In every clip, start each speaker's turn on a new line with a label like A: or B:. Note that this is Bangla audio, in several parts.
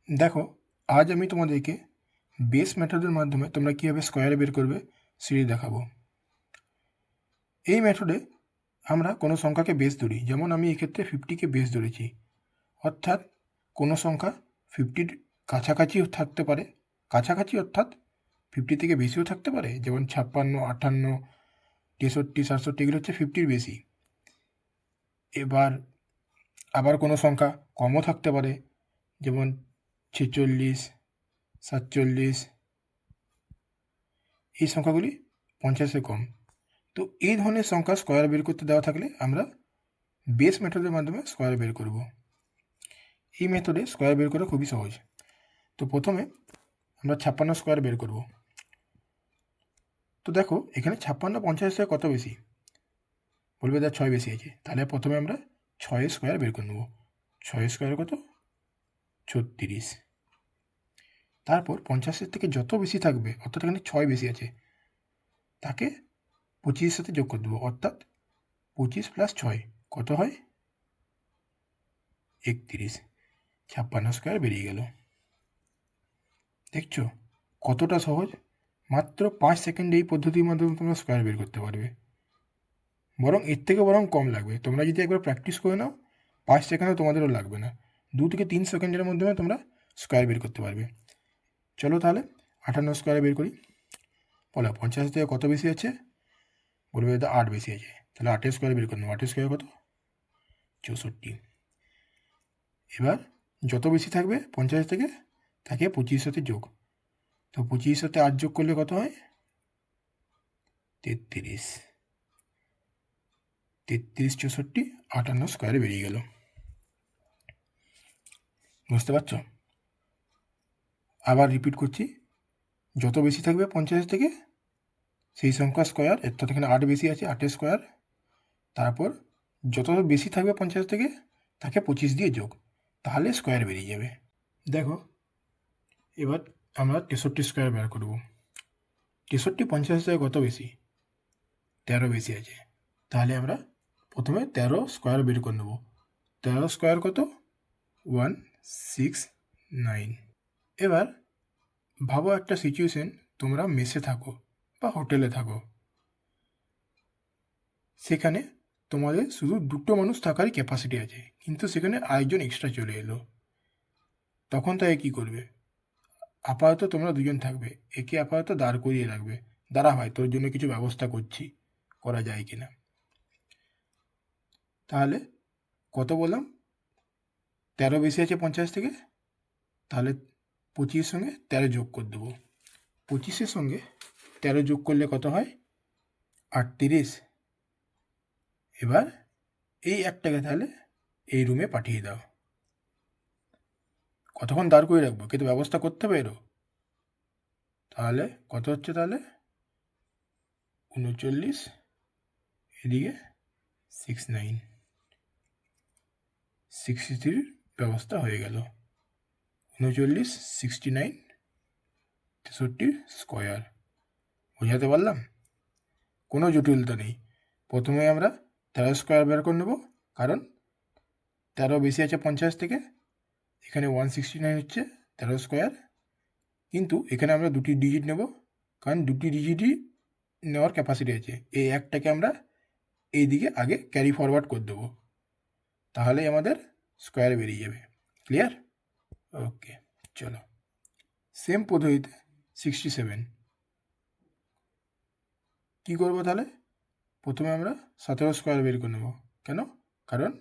A: দেখো, আজ আমি তোমাদেরকে বেস মেথডের মাধ্যমে তোমরা কীভাবে স্কোয়ার বের করবে সেটি দেখাবো। এই মেথডে আমরা কোনো সংখ্যাকে বেস ধরি, যেমন আমি এক্ষেত্রে 50কে বেস ধরেছি, অর্থাৎ কোনো সংখ্যা 50-র কাছাকাছিও থাকতে পারে, কাছাকাছি অর্থাৎ 50 থেকে বেশিও থাকতে পারে, যেমন 56, 58, 63, 67 এগুলো হচ্ছে 50-র বেশি। আবার কোনো সংখ্যা কমও থাকতে পারে, যেমন 46, 47, এই সংখ্যাগুলি 50-এর কম। তো এই ধরনের সংখ্যা স্কোয়ার বের করতে দেওয়া থাকলে আমরা বেস মেথডের মাধ্যমে স্কোয়ার বের করব। এই মেথডে স্কোয়ার বের করা খুবই সহজ। তো প্রথমে আমরা 56 স্কোয়ার বের করব। তো দেখো, এখানে 56 50 থেকে কত বেশি? বলবে তার 6 বেশি আছে, তাহলে প্রথমে আমরা 6 স্কোয়ার বের করে নেব। 6 স্কোয়ার কত? 36। তারপর 50-এর থেকে যত বেশি থাকবে, অর্থাৎ এখানে 6 বেশি আছে, তাকে 25-এর সাথে যোগ করে দেবো, অর্থাৎ 25 + 6 কত হয়? 31। 56 স্কোয়ার বেরিয়ে গেল। দেখছো কতটা সহজ? মাত্র 5 সেকেন্ডে এই পদ্ধতির মাধ্যমে তোমরা স্কোয়ার বের করতে পারবে, বরং এর থেকে কম লাগবে। তোমরা যদি একবার প্র্যাকটিস করে নাও, 5 সেকেন্ডও তোমাদেরও লাগবে না, 2 থেকে 3 সেকেন্ডের মাধ্যমে তোমরা স্কোয়ার বের করতে পারবে। চলো তাহলে 58 স্কোয়ার বের করি। বলো 50 থেকে কত বেশি আছে? বলবে দাদা 8 বেশি আছে, তাহলে 8 স্কোয়ার বের করে নেবো। 8 স্কোয়ার কত? 64। এবার যত বেশি থাকবে 50 থেকে, তাকে 25-এর সাথে যোগ। তো 25-এর সাথে 8 যোগ করলে কত হয়? 33। 33, 64, 58 স্কোয়ারে বেরিয়ে গেল। বুঝতে পারছো? আবার রিপিট করছি, যত বেশি থাকবে 50 থেকে সেই সংখ্যা স্কোয়ার, অর্থাৎ এখানে 8 বেশি আছে, 8 স্কোয়ার। তারপর যত বেশি থাকবে 50 থেকে, তাকে 25 দিয়ে যোগ, তাহলে স্কোয়ার বেরিয়ে যাবে। দেখো, এবার আমরা 63 স্কোয়ার বের করব। 63 50 থেকে কত বেশি? 13 বেশি আছে, তাহলে আমরা প্রথমে 13 স্কোয়ার বের করে নেব। 13 স্কোয়ার কত? 169। এবার ভাবো একটা সিচুয়েশন, তোমরা মেসে থাকো বা হোটেলে থাকো, সেখানে তোমাদের শুধু 2টো মানুষ থাকারই ক্যাপাসিটি আছে, কিন্তু সেখানে আরেকজন এক্সট্রা চলে এলো। তখন তাই কী করবে? আপাতত তোমরা 2জন থাকবে, একে আপাতত দাঁড় করিয়ে রাখবে, দাঁড়া ভাই তোর জন্য কিছু ব্যবস্থা করছি, করা যায় কিনা। তাহলে কত বললাম? 13 বেশি আছে 50 থেকে, তাহলে 25-এর সঙ্গে 13 যোগ করে দেবো। 25-এর সঙ্গে 13 যোগ করলে কত হয়? 38। এবার এই একটাকে তাহলে এই রুমে পাঠিয়ে দাও। কতক্ষণ দাঁড় করে রাখবো? কিন্তু ব্যবস্থা করতে হবে এরও। তাহলে কত হচ্ছে? তাহলে 39, এদিকে 69, 63 ব্যবস্থা হয়ে গেল। 39, 69, 63 স্কোয়ার। বোঝাতে পারলাম? কোনো জটিলতা নেই। প্রথমে আমরা 13 স্কোয়ার বের করে নেব, কারণ 13 বেশি আছে 50 থেকে, এখানে 169 হচ্ছে 13 স্কোয়ার। কিন্তু এখানে আমরা 2টি ডিজিট নেব, কারণ 2টি ডিজিটই নেওয়ার ক্যাপাসিটি আছে। এই একটাকে আমরা এই দিকে আগে ক্যারি ফরওয়ার্ড করে দেবো, তাহলেই আমাদের স্কোয়ার বেরিয়ে যাবে। ক্লিয়ার? ওকে, চলো সেম পদ্ধতিতে 67 কী করবো? তাহলে প্রথমে আমরা 17 স্কোয়ার বের করে নেব। কেন? কারণ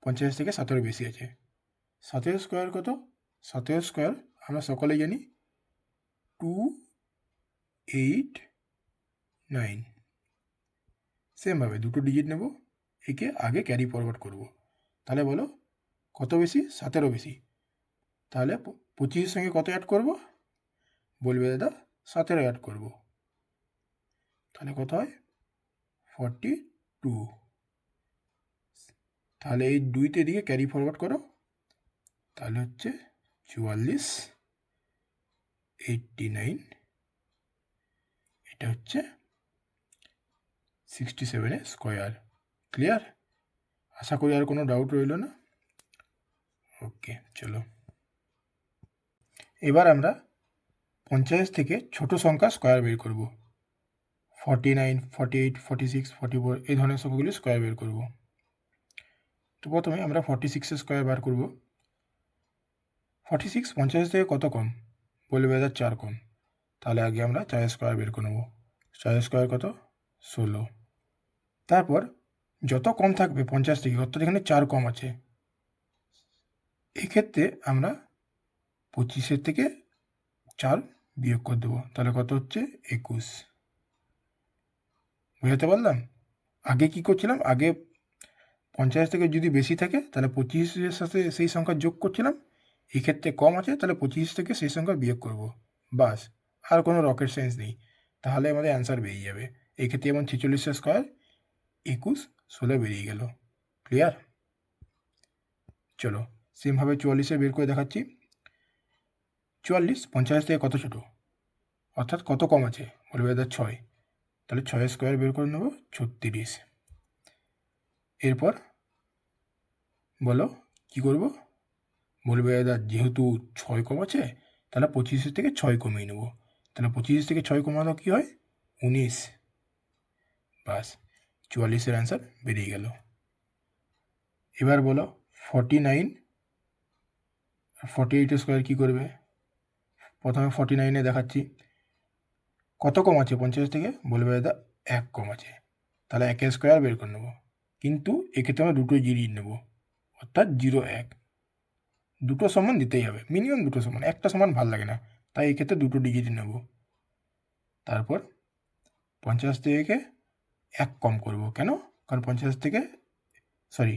A: 50 থেকে 17 বেশি আছে। 17 স্কোয়ার কত? 17 স্কোয়ার আমরা সকলেই জানি 289। সেমভাবে 2টো ডিজিট নেব, একে আগে ক্যারি ফরওয়ার্ড করব। তাহলে বলো কত বেশি? 17 বেশি। তাহলে 25-এর সঙ্গে কত অ্যাড করব? বলবে দাদা 17 অ্যাড করব। তাহলে কত হয়? 42। তাহলে এই 2তে দিকে ক্যারি ফরওয়ার্ড করো, তাহলে হচ্ছে 44, 89, এটা হচ্ছে 67 স্কোয়ার। ক্লিয়ার? আশা করি আর কোনো ডাউট রইল না। ওকে, চলো। এবার আমরা 50 থেকে ছোট সংখ্যা স্কোয়ার বের করব। 49, 48, 46, 44 এই ধরনের সংখ্যাগুলি স্কোয়ার বের করব। তো প্রথমে আমরা 46 স্কোয়ার বার করব। 46 50 থেকে কত কম? বলবে দাদা 4 কম। তাহলে আগে আমরা 4 স্কোয়ার বের করে নেব। 4 স্কোয়ার কত? 16। তারপর যত কম থাকবে 50 থেকে, অর্থাৎ এখানে 4 কম আছে, এক্ষেত্রে আমরা 25 থেকে 4 বিয়োগ করে দেবো। তাহলে কত হচ্ছে? 21। বুঝাতে পারলাম? আগে কি করছিলাম? আগে 50 থেকে যদি বেশি থাকে তাহলে 25-এর সাথে সেই সংখ্যা যোগ করছিলাম, এই ক্ষেত্রে কম আছে তাহলে 25 থেকে সেই সংখ্যা বিয়োগ করব। বাস, আর কোনো রকেট সায়েন্স নেই, তাহলে আমাদের অ্যান্সার বেরিয়ে যাবে। এই ক্ষেত্রে যেমন 46 স্কোয়ার 21, 16 বেরিয়ে গেল। ক্লিয়ার? চলো সেমভাবে 44 বের করে দেখাচ্ছি। 44 50 থেকে কত ছোট, অর্থাৎ কত কম আছে? বলবে দাদা 6। তাহলে 6 স্কোয়ার বের করে নেব, 36। এরপর বলো কি করব? বলবে দাদা যেহেতু 6 কম আছে তাহলে 25 থেকে 6 কমিয়ে নেব। তাহলে 25 থেকে 6 কমানো কি হয়? 19। বাস, 44-এর অ্যান্সার বেরিয়ে গেল। এবার বলো 49 আর 48 স্কোয়ার কী করবে? প্রথমে 49-এ দেখাচ্ছি কত কম আছে 50 থেকে। বলবে দাদা 1 কম আছে, তাহলে 1 স্কোয়ার বের করে নেব। কিন্তু এক্ষেত্রে আমরা দুটো জিরো নেব, অর্থাৎ 0, 1 দুটো সমান দিতেই হবে, মিনিমাম দুটো সমান, একটা সমান ভাল লাগে না, তাই এক্ষেত্রে দুটো ডিজিট নেব। তারপর 50 থেকে 1 কম করব। কেন? কারণ 50 থেকে সরি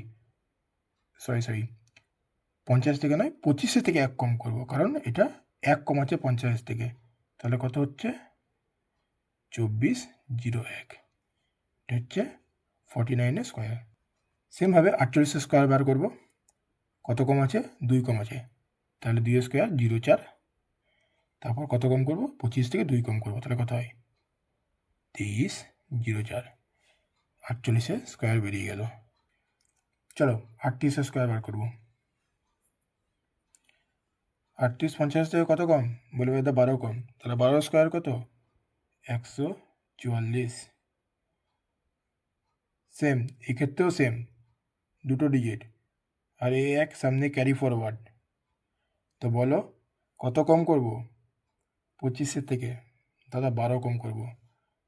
A: 50 থেকে নয়, 25 থেকে 1 কম করব, কারণ এটা 1 কম আছে 50 থেকে। তাহলে কত হচ্ছে? 24, 0, 1। এটা হচ্ছে 49 স্কোয়ার। সেমভাবে 48 স্কোয়ার বার করব। কত কম আছে? 2 কম আছে, তাহলে 2 স্কোয়ার 0, 4। তারপর কত কম করব? 25 থেকে 2 কম করব, তাহলে কত হয়? 23, 0, 4। 48 স্কোয়ার বেরিয়ে গেল। চলো 38 স্কোয়ার বার করব। 38 50 থেকে কত কম? বলবে দাদা 12 কম, তাহলে 12 স্কোয়ার কত? 144। সেম, এক্ষেত্রেও সেম, দুটো ডিজিট, আর এই 1 সামনে ক্যারি ফরওয়ার্ড। তো বলো কত কম করব? 25 থেকে দাদা 12 কম করব।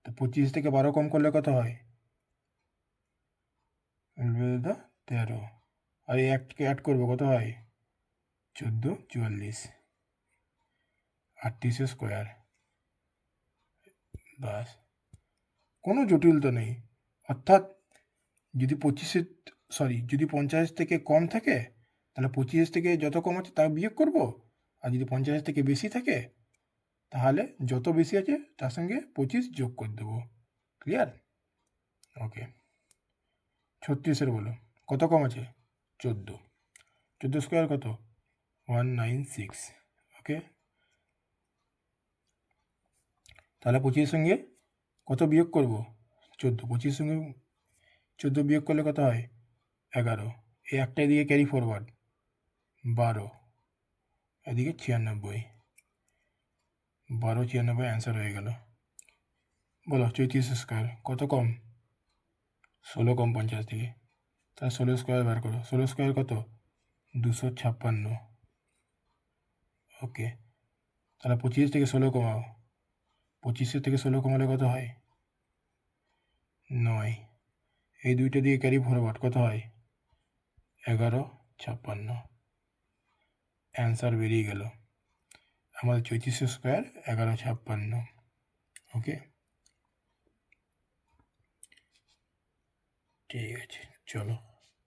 A: তো 25 থেকে 12 কম করলে কত হয়? বলবে দাদা 13। আর এই 1কে অ্যাড করবো, কত হয়? 14, 44। 38 স্কোয়ার। বাস, কোনো জটিলতা নেই। অর্থাৎ যদি 50 থেকে কম থাকে তাহলে 25 থেকে যত কম আছে তা বিয়োগ করব, আর যদি 50 থেকে বেশি থাকে তাহলে যত বেশি আছে তার সঙ্গে 25 যোগ করে দেবো। ক্লিয়ার? ওকে। 36-এর বলো কত কম আছে? 14। 14 স্কোয়ার কত? 196। ওকে, তাহলে 25 সঙ্গে কত বিয়োগ করব? 14। 25 সঙ্গে 14 বিয়োগ করলে কত হয়? 11। এই একটা এদিকে ক্যারি ফরওয়ার্ড, 12, এদিকে 96। 12, 96 অ্যান্সার হয়ে গেল। বলো 34 স্কোয়ার কত কম? 16 কম 50 থেকে, তাহলে 16 স্কোয়ার বার করো। 16 স্কোয়ার কত? 256। ওকে, তাহলে 25 থেকে 16 কমাও। 25 থেকে 16 কমালে কত হয়? 9। এই দুইটা দিয়ে ক্যারি ফরওয়ার্ড, কত হয়? 11, 56। অ্যান্সার বেরিয়ে গেল আমাদের 34 স্কোয়ার 11, 56। ওকে, ঠিক আছে, চলো।